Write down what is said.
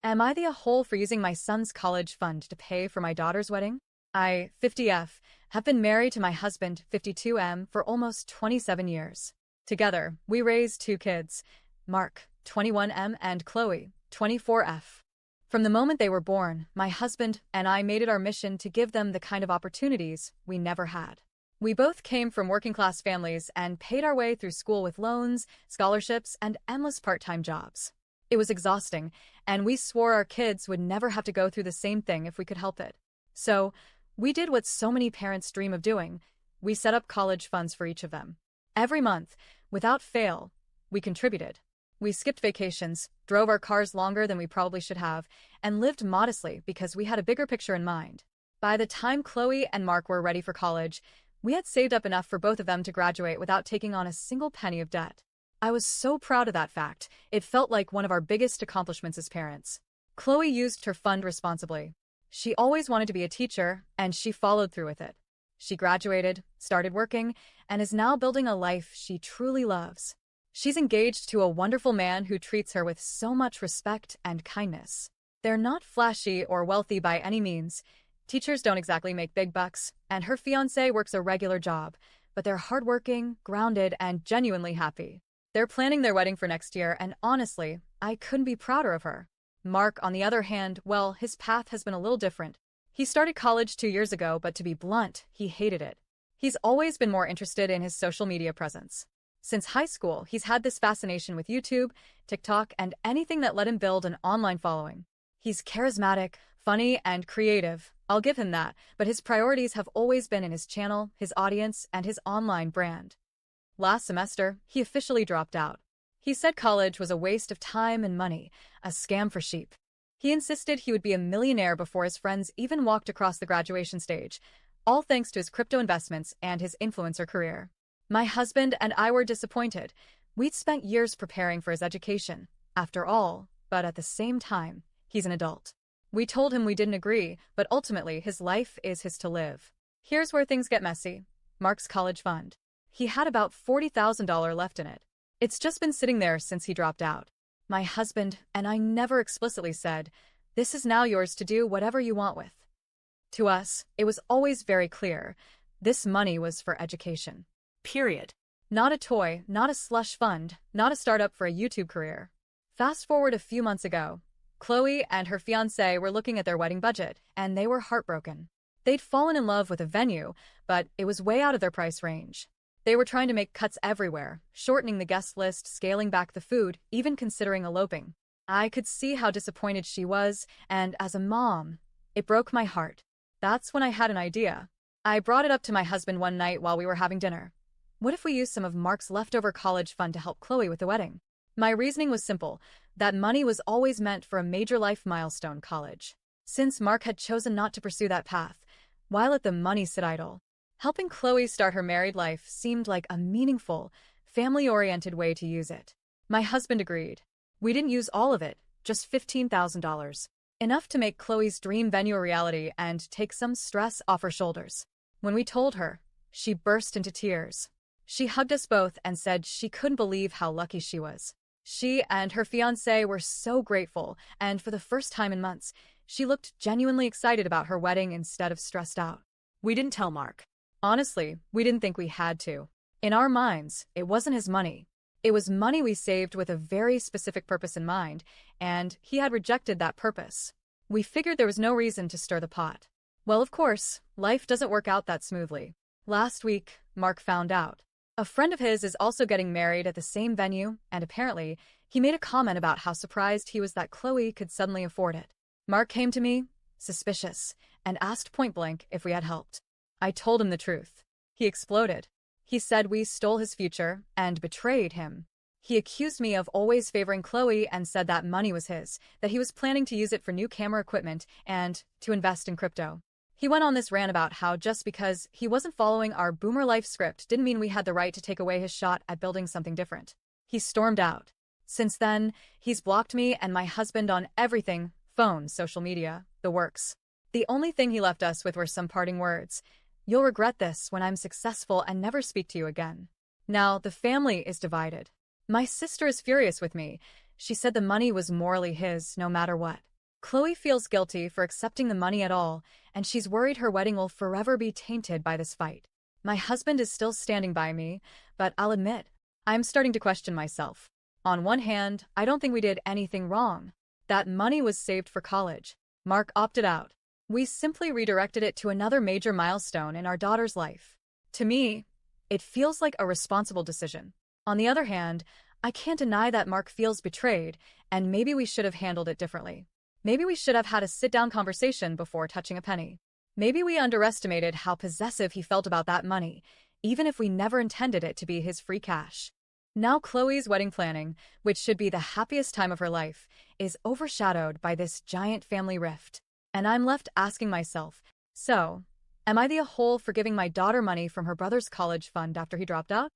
Am I the a-hole for using my son's college fund to pay for my daughter's wedding? I, 50F, have been married to my husband, 52M, for almost 27 years. Together, we raised two kids, Mark, 21M, and Chloe, 24F. From the moment they were born, my husband and I made it our mission to give them the kind of opportunities we never had. We both came from working-class families and paid our way through school with loans, scholarships, and endless part-time jobs. It was exhausting, and we swore our kids would never have to go through the same thing if we could help it. So, we did what so many parents dream of doing. We set up college funds for each of them. Every month, without fail, we contributed. We skipped vacations, drove our cars longer than we probably should have, and lived modestly because we had a bigger picture in mind. By the time Chloe and Mark were ready for college, we had saved up enough for both of them to graduate without taking on a single penny of debt. I was so proud of that fact. It felt like one of our biggest accomplishments as parents. Chloe used her fund responsibly. She always wanted to be a teacher, and she followed through with it. She graduated, started working, and is now building a life she truly loves. She's engaged to a wonderful man who treats her with so much respect and kindness. They're not flashy or wealthy by any means. Teachers don't exactly make big bucks, and her fiancé works a regular job, but they're hardworking, grounded, and genuinely happy. They're planning their wedding for next year, and honestly, I couldn't be prouder of her. Mark, on the other hand, well, his path has been a little different. He started college 2 years ago, but to be blunt, he hated it. He's always been more interested in his social media presence. Since high school, he's had this fascination with YouTube, TikTok, and anything that let him build an online following. He's charismatic, funny, and creative. I'll give him that, but his priorities have always been in his channel, his audience, and his online brand. Last semester, he officially dropped out. He said college was a waste of time and money, a scam for sheep. He insisted he would be a millionaire before his friends even walked across the graduation stage, all thanks to his crypto investments and his influencer career. My husband and I were disappointed. We'd spent years preparing for his education, after all, but at the same time, he's an adult. We told him we didn't agree, but ultimately his life is his to live. Here's where things get messy. Mark's college fund. He had about $40,000 left in it. It's just been sitting there since he dropped out. My husband and I never explicitly said, "This is now yours to do whatever you want with." To us, it was always very clear. This money was for education. Period. Not a toy, not a slush fund, not a startup for a YouTube career. Fast forward a few months ago, Chloe and her fiancé were looking at their wedding budget, and they were heartbroken. They'd fallen in love with a venue, but it was way out of their price range. They were trying to make cuts everywhere, shortening the guest list, scaling back the food, even considering eloping. I could see how disappointed she was, and as a mom, it broke my heart. That's when I had an idea. I brought it up to my husband one night while we were having dinner. What if we used some of Mark's leftover college fund to help Chloe with the wedding? My reasoning was simple. That money was always meant for a major life milestone, college. Since Mark had chosen not to pursue that path, why let the money sit idle? Helping Chloe start her married life seemed like a meaningful, family-oriented way to use it. My husband agreed. We didn't use all of it, just $15,000. Enough to make Chloe's dream venue a reality and take some stress off her shoulders. When we told her, she burst into tears. She hugged us both and said she couldn't believe how lucky she was. She and her fiancé were so grateful, and for the first time in months, she looked genuinely excited about her wedding instead of stressed out. We didn't tell Mark. Honestly, we didn't think we had to. In our minds, it wasn't his money. It was money we saved with a very specific purpose in mind, and he had rejected that purpose. We figured there was no reason to stir the pot. Well, of course, life doesn't work out that smoothly. Last week, Mark found out. A friend of his is also getting married at the same venue, and apparently, he made a comment about how surprised he was that Chloe could suddenly afford it. Mark came to me, suspicious, and asked point-blank if we had helped. I told him the truth. He exploded. He said we stole his future and betrayed him. He accused me of always favoring Chloe and said that money was his, that he was planning to use it for new camera equipment and to invest in crypto. He went on this rant about how just because he wasn't following our boomer life script didn't mean we had the right to take away his shot at building something different. He stormed out. Since then, he's blocked me and my husband on everything, phone, social media, the works. The only thing he left us with were some parting words. "You'll regret this when I'm successful and never speak to you again." Now, the family is divided. My sister is furious with me. She said the money was morally his, no matter what. Chloe feels guilty for accepting the money at all, and she's worried her wedding will forever be tainted by this fight. My husband is still standing by me, but I'll admit, I'm starting to question myself. On one hand, I don't think we did anything wrong. That money was saved for college. Mark opted out. We simply redirected it to another major milestone in our daughter's life. To me, it feels like a responsible decision. On the other hand, I can't deny that Mark feels betrayed, and maybe we should have handled it differently. Maybe we should have had a sit-down conversation before touching a penny. Maybe we underestimated how possessive he felt about that money, even if we never intended it to be his free cash. Now Chloe's wedding planning, which should be the happiest time of her life, is overshadowed by this giant family rift. And I'm left asking myself, so, am I the a-hole for giving my daughter money from her brother's college fund after he dropped out?